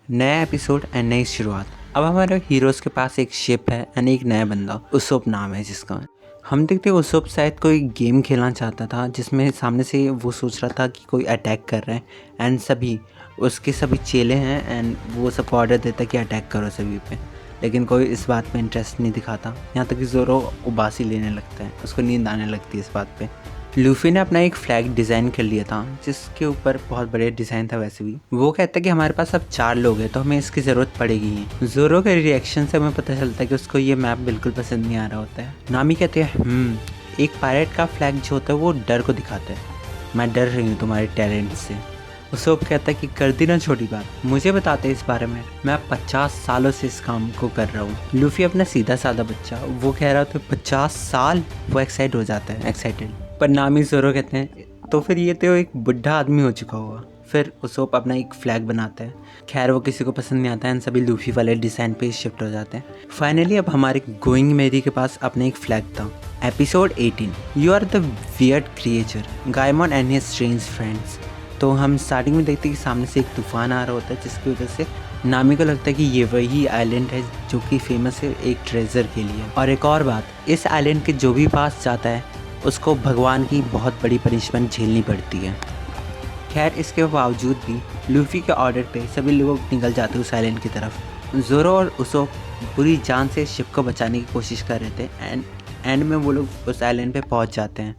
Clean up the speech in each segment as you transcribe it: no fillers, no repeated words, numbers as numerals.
नया episode and नई शुरुआत। अब हमारे हीरोज़ के पास एक शिप है एंड एक नया बंदा उसोप नाम है जिसका हम देखते हैं। उसोप शायद कोई गेम खेलना चाहता था जिसमें सामने से वो सोच रहा था कि कोई अटैक कर रहे हैं एंड सभी उसके सभी चेले हैं एंड वो सबको ऑर्डर देता है कि अटैक करो सभी पे, लेकिन कोई इस बात पे इंटरेस्ट नहीं दिखाता। यहाँ तक कि ज़ोरो उबासी लेने लगता है, उसको नींद आने लगती है इस बात पे। लूफी ने अपना एक फ्लैग डिज़ाइन कर लिया था जिसके ऊपर बहुत बढ़िया डिज़ाइन था। वैसे भी वो कहता है कि हमारे पास अब 4 लोग हैं तो हमें इसकी ज़रूरत पड़ेगी ही। ज़ोरो के रिएक्शन से हमें पता चलता है कि उसको ये मैप बिल्कुल पसंद नहीं आ रहा होता है। नामी कहते हैं एक पायरेट का फ्लैग जो होता है वो डर को दिखाता है, मैं डर रही हूँ तुम्हारे टैलेंट से। उसोप कहता है कि कर दी ना छोटी बात, मुझे बताते इस बारे में, मैं 50 सालों से इस काम को कर रहा हूँ। लूफी अपना सीधा साधा बच्चा वो कह रहा था 50 साल, वो एक्साइट हो जाता है एक्साइटेड। पर नामी ज़ोरो कहते हैं तो फिर ये तो एक बुढ़ा आदमी हो चुका होगा। फिर उसोप अपना एक फ्लैग बनाता है, खैर वो किसी को पसंद नहीं आता है, सभी लूफी वाले डिज़ाइन पे शिफ्ट हो जाते हैं। फाइनली अब हमारे गोइंग मेरी के पास अपना एक फ्लैग था। Episode 18 you are the weird creature Gaiman and his strange friends. तो हम स्टार्टिंग में देखते हैं कि सामने से एक तूफान आ रहा होता है जिसकी वजह से नामी को लगता है कि ये वही आइलैंड है जो कि फेमस है एक ट्रेजर के लिए। और एक और बात, इस आइलैंड के जो भी पास जाता है उसको भगवान की बहुत बड़ी पनिशमेंट झेलनी पड़ती है। खैर इसके बावजूद भी लूफी के ऑर्डर पे सभी लोग निकल जाते हैं उस आइलैंड की तरफ। ज़ोरो और उसोप पूरी जान से शिप को बचाने की कोशिश कर रहे थे एंड में वो लोग उस आइलैंड पे पहुंच जाते हैं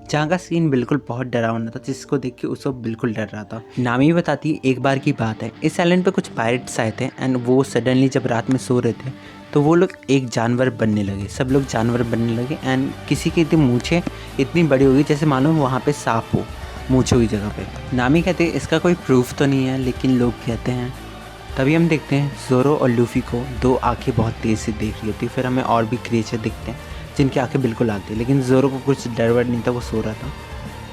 जहाँ का सीन बिल्कुल बहुत डरावना था जिसको देख के उसोप बिल्कुल डर रहा था। नामी बताती एक बार की बात है, इस आइलैंड पे कुछ पायरेट्स आए थे एंड वो सडनली जब रात में सो रहे थे तो वो लोग एक जानवर बनने लगे, सब लोग जानवर बनने लगे एंड किसी की इतनी मूछें इतनी बड़ी होगी जैसे मानो वहाँ पे सांप हो मूछों की जगह पे। नामी कहते हैं इसका कोई प्रूफ तो नहीं है लेकिन लोग कहते हैं। तभी हम देखते हैं ज़ोरो और लूफी को दो आंखें बहुत तेज़ से देख रही होती है। फिर हमें और भी क्रिएचर दिखते हैं जिनकी आंखें बिल्कुल आती है, लेकिन ज़ोरो को कुछ डर वर नहीं था, वो सो रहा था।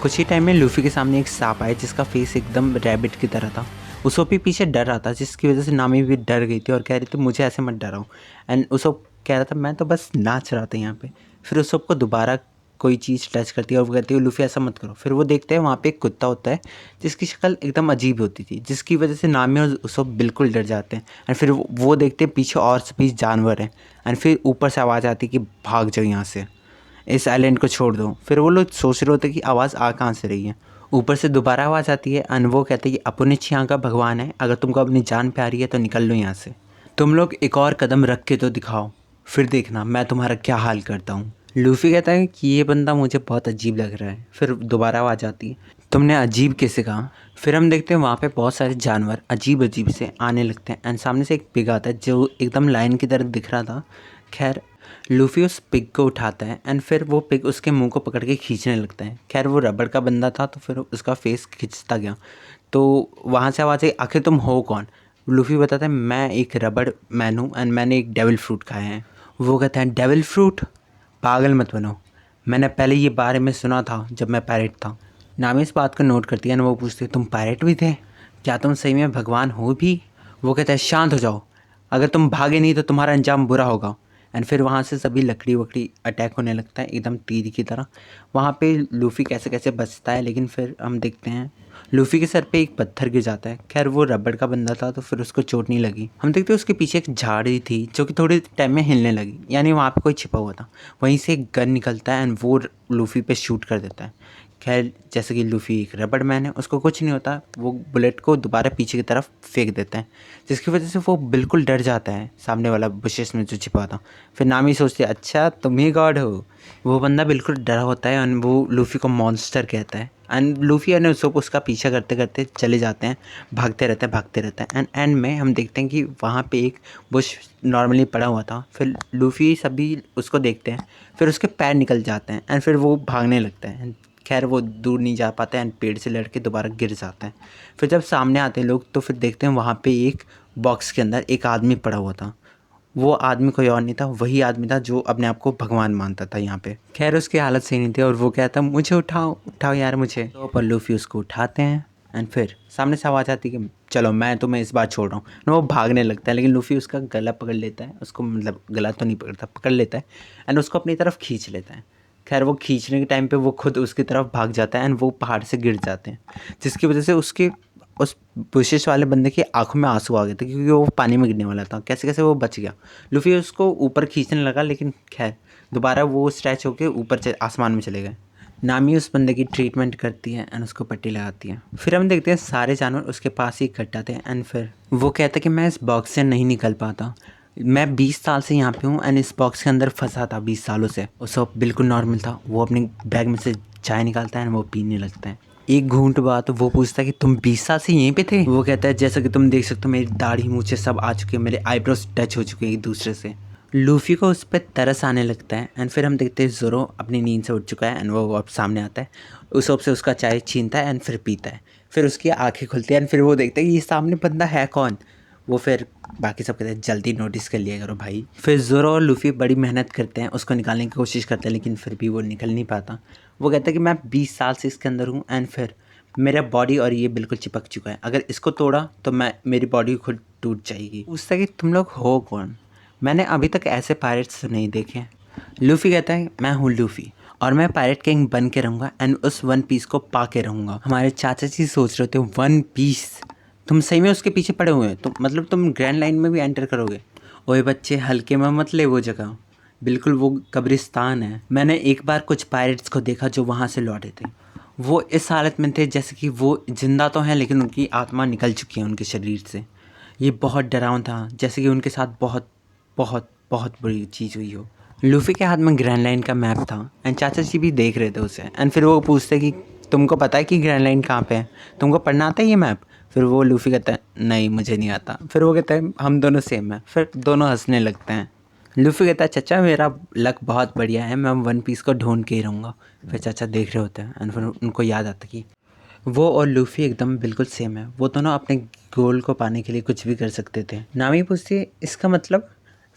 कुछ ही टाइम में लूफी के सामने एक सांप आया जिसका फेस एकदम रैबिट की तरह था। उसो भी पीछे डर रहा था जिसकी वजह से नामी भी डर गई थी और कह रही थी मुझे ऐसे मत डराओ एंड उसो कह रहा था मैं तो बस नाच रहा था यहाँ पे। फिर उसो को दोबारा कोई चीज़ टच करती है और वो कहती है लूफी ऐसा मत करो। फिर वो देखते हैं वहाँ पे एक कुत्ता होता है जिसकी शक्ल एकदम अजीब होती थी जिसकी वजह से नामी और उसो बिल्कुल डर जाते हैं एंड फिर वो देखते हैं पीछे और सभी जानवर हैं एंड फिर ऊपर से आवाज़ आती है कि भाग जाओ यहाँ से, इस आइलैंड को छोड़ दो। फिर वो लोग सोच रहे होते कि आवाज़ आ कहाँ से रही है। ऊपर से दोबारा आवाज़ आती है एंड वो कहते हैं कि अपुनिच यहाँ का भगवान है, अगर तुमको अपनी जान प्यारी है तो निकल लो यहाँ से, तुम लोग एक और कदम रख के तो दिखाओ, फिर देखना मैं तुम्हारा क्या हाल करता हूँ। लूफी कहता है कि ये बंदा मुझे बहुत अजीब लग रहा है। फिर दोबारा आवाज़ आती है तुमने अजीब कैसे कहा। फिर हम देखते हैं वहाँ पे बहुत सारे जानवर अजीब अजीब से आने लगते हैं एंड सामने से एक पिग आता है जो एकदम लाइन की तरह दिख रहा था। खैर लूफी उस पिग को उठाता है एंड फिर वो पिग उसके मुंह को पकड़ के खींचने लगता है। खैर वो रबड़ का बंदा था तो फिर उसका फेस खिंचता गया। तो वहाँ से आवाज़ आई आखिर तुम हो कौन। लूफी बताता है मैं एक रबड़ मैन हूँ एंड मैंने एक डेविल फ्रूट खाया है। वो कहता है डेविल फ्रूट, पागल मत बनो, मैंने पहले ये बारे में सुना था जब मैं पायरेट था। नामी इस बात को नोट करती है एंड वो पूछती है तुम पायरेट भी थे, क्या तुम सही में भगवान हो भी। वो कहता है शांत हो जाओ, अगर तुम भागे नहीं तो तुम्हारा अंजाम बुरा होगा। एंड फिर वहाँ से सभी लकड़ी वकड़ी अटैक होने लगता है एकदम तीर की तरह। वहाँ पे लूफी कैसे कैसे बचता है लेकिन फिर हम देखते हैं लूफी के सर पे एक पत्थर गिर जाता है। खैर वो रबड़ का बंदा था तो फिर उसको चोट नहीं लगी। हम देखते हैं उसके पीछे एक झाड़ी थी जो कि थोड़े टाइम में हिलने लगी, यानी वहाँ पे कोई छिपा हुआ था। वहीं से एक गन निकलता है एंड वो लूफी पे शूट कर देता है। खैर जैसे कि लूफी एक रबड़ मैन है उसको कुछ नहीं होता, वो बुलेट को दोबारा पीछे की तरफ फेंक देता है जिसकी वजह से वो बिल्कुल डर जाता है सामने वाला बुशेस में जो छिपा था। फिर नामी सोचती है अच्छा तुम ही गॉड हो। वो बंदा बिल्कुल डरा होता है एंड वो लूफी को मॉन्स्टर कहता है एंड लूफी एंड उसको उसका पीछा करते करते चले जाते हैं, भागते रहते हैं एंड एंड में हम देखते हैं कि वहाँ पे एक बुश नॉर्मली पड़ा हुआ था। फिर लूफी सभी उसको देखते हैं, फिर उसके पैर निकल जाते हैं एंड फिर वो भागने लगता है। खैर वो दूर नहीं जा पाता है एंड पेड़ से लड़के दोबारा गिर जाता है। फिर जब सामने आते हैं लोग तो फिर देखते हैं वहाँ पे एक बॉक्स के अंदर एक आदमी पड़ा हुआ था। वो आदमी कोई और नहीं था, वही आदमी था जो अपने आप को भगवान मानता था यहाँ पे। खैर उसकी हालत सही नहीं थी और वो कहता मुझे उठाओ उठाओ यार मुझे। तो पर लूफी उसको उठाते हैं एंड फिर सामने से आवाज़ आती है कि चलो मैं तुम्हें इस बार छोड़ रहा हूँ। ना वो भागने लगता है लेकिन लूफी उसका गला पकड़ लेता है, उसको मतलब गला तो नहीं पकड़ता, पकड़ लेता है एंड उसको अपनी तरफ खींच लेता है। खैर वो खींचने के टाइम पे वो खुद उसकी तरफ भाग जाता है एंड वो पहाड़ से गिर जाते हैं जिसकी वजह से उसके उस बुशेस वाले बंदे की आंखों में आंसू आ गए थे क्योंकि वो पानी में गिरने वाला था। कैसे कैसे वो बच गया। लूफी उसको ऊपर खींचने लगा लेकिन खैर दोबारा वो स्ट्रेच होके ऊपर आसमान में चले गए। नामी उस बंदे की ट्रीटमेंट करती है एंड उसको पट्टी लगाती है। फिर हम देखते हैं सारे जानवर उसके पास ही इकट्ठा थे एंड फिर वो कहता है कि मैं इस बॉक्स से नहीं निकल पाता, मैं 20 साल से यहाँ पे हूँ एंड इस बॉक्स के अंदर फंसा था 20 सालों से। उसको बिल्कुल नॉर्मल था। वो अपने बैग में से चाय निकालता है एंड वो पीने लगता है। एक घूंट बाद वो पूछता है कि तुम 20 साल से यहीं पे थे। वो कहता है जैसा कि तुम देख सकते हो मेरी दाढ़ी मूछे सब आ चुके हैं, मेरे आईब्रोज टच हो चुके हैं एक दूसरे से। लूफी को उस पर तरस आने लगता है एंड फिर हम देखते हैं ज़ोरो अपनी नींद से उठ चुका है एंड वो अब सामने आता है। उसोप से उसका चाय छीनता है एंड फिर पीता है। फिर उसकी आंखें खुलती हैं एंड फिर वो देखता है कि ये सामने बंदा है कौन। वो फिर बाकी सब कहते हैं जल्दी नोटिस कर लिया करो भाई। फिर ज़ोरो और लूफी बड़ी मेहनत करते हैं, उसको निकालने की कोशिश करते हैं लेकिन फिर भी वो निकल नहीं पाता। वो कहता है कि मैं 20 साल से इसके अंदर हूँ एंड फिर मेरा बॉडी और ये बिल्कुल चिपक चुका है, अगर इसको तोड़ा तो मेरी बॉडी खुद टूट जाएगी। पूछता है कि तुम लोग हो कौन, मैंने अभी तक ऐसे पायरेट्स नहीं देखे। लूफी कहता है मैं हूँ लूफी और मैं पायरेट किंग बन के रहूँगा एंड उस वन पीस को पा के रहूँगा। हमारे चाचा जी सोच रहे थे वन पीस, तुम सही में उसके पीछे पड़े हुए हैं, तो मतलब तुम ग्रैंड लाइन में भी एंटर करोगे। ओए बच्चे हल्के में मत ले वो जगह, बिल्कुल वो कब्रिस्तान है। मैंने एक बार कुछ पायरेट्स को देखा जो वहाँ से लौटे थे। वो इस हालत में थे जैसे कि वो जिंदा तो हैं लेकिन उनकी आत्मा निकल चुकी है उनके शरीर से। ये बहुत डरावना था, जैसे कि उनके साथ बहुत बहुत बहुत बुरी चीज़ हुई हो। लूफी के हाथ में ग्रैंड लाइन का मैप था एंड चाचा जी भी देख रहे थे उसे एंड फिर वो पूछते कि तुमको पता है कि ग्रैंड लाइन कहाँ पे है, तुमको पढ़ना आता है ये मैप। फिर वो लूफी कहता है नहीं मुझे नहीं आता। फिर वो कहता है हम दोनों सेम है। फिर दोनों हंसने लगते हैं। लूफी कहता है चाचा मेरा लक बहुत बढ़िया है, मैं वन पीस को ढूंढ के ही रहूँगा। फिर चाचा देख रहे होते हैं एंड फिर उनको याद आता कि वो और लूफी एकदम बिल्कुल सेम है, वो दोनों अपने गोल को पाने के लिए कुछ भी कर सकते थे। नामी पूछती है इसका मतलब।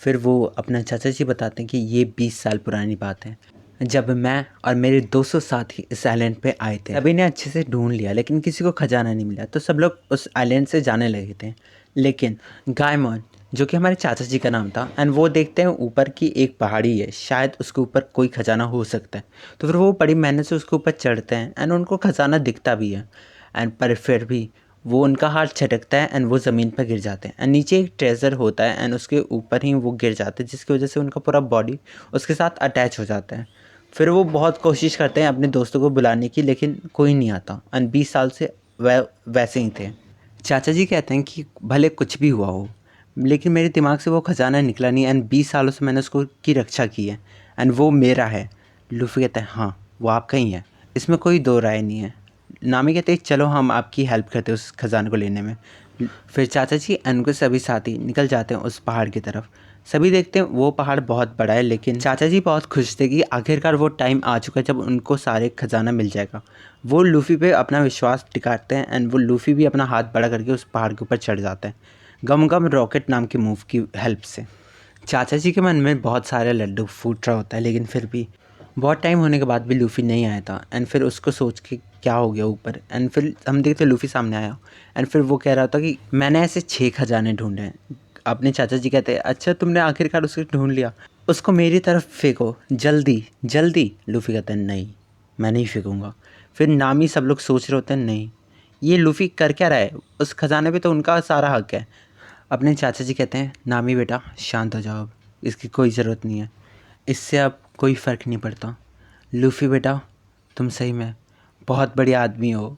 फिर वो अपना चाचा जी बताते हैं कि ये 20 साल पुरानी बात है, जब मैं और मेरे 200 साथी इस आइलैंड पे आए थे। सभी ने अच्छे से ढूंढ लिया लेकिन किसी को खजाना नहीं मिला, तो सब लोग उस आइलैंड से जाने लगे थे। लेकिन गायमोन जो कि हमारे चाचा जी का नाम था एंड वो देखते हैं ऊपर की एक पहाड़ी है, शायद उसके ऊपर कोई खजाना हो सकता है। तो फिर वो बड़ी मेहनत से उसके ऊपर चढ़ते हैं एंड उनको खजाना दिखता भी है एंड पर फिर भी वो उनका हाथ छटकता है एंड वो ज़मीन पर गिर जाते हैं एंड नीचे एक ट्रेजर होता है एंड उसके ऊपर ही वो गिर जाते हैं, जिसकी वजह से उनका पूरा बॉडी उसके साथ अटैच हो जाता है। फिर वो बहुत कोशिश करते हैं अपने दोस्तों को बुलाने की लेकिन कोई नहीं आता एंड 20 साल से वैसे ही थे। चाचा जी कहते हैं कि भले कुछ भी हुआ हो लेकिन मेरे दिमाग से वो खजाना निकला नहीं एंड 20 सालों से मैंने उसको की रक्षा की है एंड वो मेरा है। लूफी कहता है हाँ वो आपका ही है, इसमें कोई दो राय नहीं है। नामी कहते हैं चलो हम आपकी हेल्प करते हैं उस खजाने को लेने में। फिर चाचा जी एंड उनके सभी साथी निकल जाते हैं उस पहाड़ की तरफ। सभी देखते हैं वो पहाड़ बहुत बड़ा है लेकिन चाचा जी बहुत खुश थे कि आखिरकार वो टाइम आ चुका है जब उनको सारे खजाना मिल जाएगा। वो लूफी पे अपना विश्वास टिकाते हैं एंड वो लूफी भी अपना हाथ बड़ा करके उस पहाड़ के ऊपर चढ़ जाता है, गम गम रॉकेट नाम के मूव की हेल्प से। चाचा जी के मन में बहुत सारे लड्डू फूट रहा होता है लेकिन फिर भी बहुत टाइम होने के बाद भी लूफी नहीं आया था एंड फिर उसको सोच के क्या हो गया ऊपर एंड फिर हम देखते लूफी सामने आया एंड फिर वो कह रहा था कि मैंने ऐसे 6 खजाने ढूंढे हैं। अपने चाचा जी कहते हैं अच्छा तुमने आखिरकार उसको ढूंढ लिया, उसको मेरी तरफ फेंको जल्दी जल्दी। लूफी कहता है नहीं मैं नहीं फेंकूँगा। फिर नामी सब लोग सोच रहे होते हैं नहीं ये लूफी कर क्या रहा है, उस खजाने पे तो उनका सारा हक है। अपने चाचा जी कहते हैं नामी बेटा शांत हो जाओ, इसकी कोई ज़रूरत नहीं है, इससे अब कोई फ़र्क नहीं पड़ता। लूफी बेटा तुम सही में बहुत बड़े आदमी हो।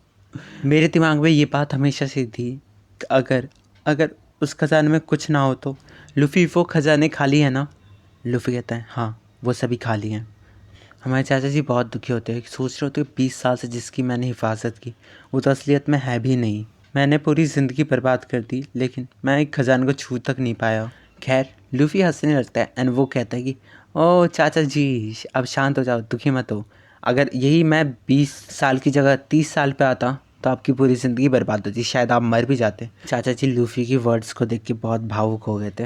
मेरे दिमाग में ये बात हमेशा से थी कि अगर अगर उस खजाने में कुछ ना हो तो। लूफी वो खजाने खाली है ना। लूफी कहता है हाँ वो सभी खाली हैं। हमारे चाचा जी बहुत दुखी होते हैं, सोच रहे होते हैं 20 साल से जिसकी मैंने हिफाजत की वो तो असलियत में है भी नहीं, मैंने पूरी ज़िंदगी बर्बाद कर दी लेकिन मैं एक खजाने को छू तक नहीं पाया। खैर लूफी हंसने लगता है एंड वो कहता है कि ओह चाचा जी अब शांत हो जाओ, दुखी मत हो, अगर यही मैं 20 साल की जगह 30 साल पे आता तो आपकी पूरी ज़िंदगी बर्बाद होती, शायद आप मर भी जाते। चाचा जी लूफी की वर्ड्स को देख के बहुत भावुक हो गए थे,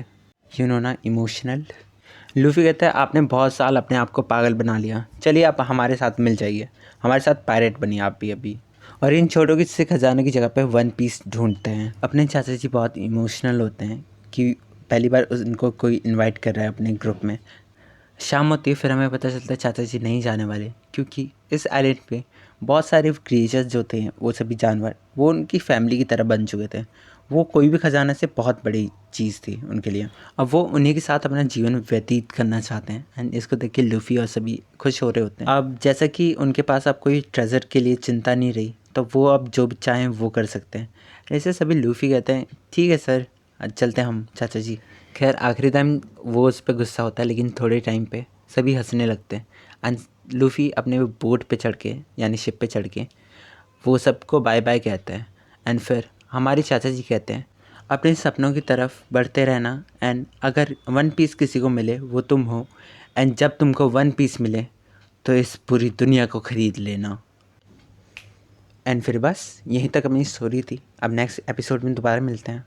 यू नो ना इमोशनल। लूफी कहता है आपने बहुत साल अपने आप को पागल बना लिया, चलिए आप हमारे साथ मिल जाइए, हमारे साथ पायरेट बनिए आप भी अभी, और इन छोटों की से खजाने की जगह पे वन पीस ढूंढते हैं। अपने चाचा जी बहुत इमोशनल होते हैं कि पहली बार उनको कोई इनवाइट कर रहा है अपने ग्रुप में। शाम होती है, फिर हमें पता चलता है चाचा जी नहीं जाने वाले, क्योंकि इस आइलैंड पे बहुत सारे क्रिएचर्स जो थे, वो सभी जानवर, वो उनकी फैमिली की तरह बन चुके थे। वो कोई भी ख़जाना से बहुत बड़ी चीज़ थी उनके लिए। अब वो उन्हीं के साथ अपना जीवन व्यतीत करना चाहते हैं, एंड इसको देख के लूफ़ी और सभी खुश हो रहे होते हैं। अब जैसा कि उनके पास अब कोई ट्रेजर के लिए चिंता नहीं रही, तो वो अब जो भी चाहें वो कर सकते हैं। ऐसे सभी लूफ़ी कहते हैं, ठीक है सर, आज चलते हैं हम चाचा जी। खैर आखिरी टाइम वो उस पे गुस्सा होता है, लेकिन थोड़े टाइम पे सभी हंसने लगते हैं। एंड लूफ़ी अपने बोट पे चढ़ के, यानी शिप पे चढ़ के, वो सबको बाय बाय कहते हैं। एंड फिर हमारे चाचा जी कहते हैं, अपने सपनों की तरफ बढ़ते रहना, एंड अगर वन पीस किसी को मिले वो तुम हो, एंड जब तुमको वन पीस मिले तो इस पूरी दुनिया को ख़रीद लेना। एंड फिर बस यहीं तक अपनी स्टोरी थी। अब नेक्स्ट एपिसोड में दोबारा मिलते हैं।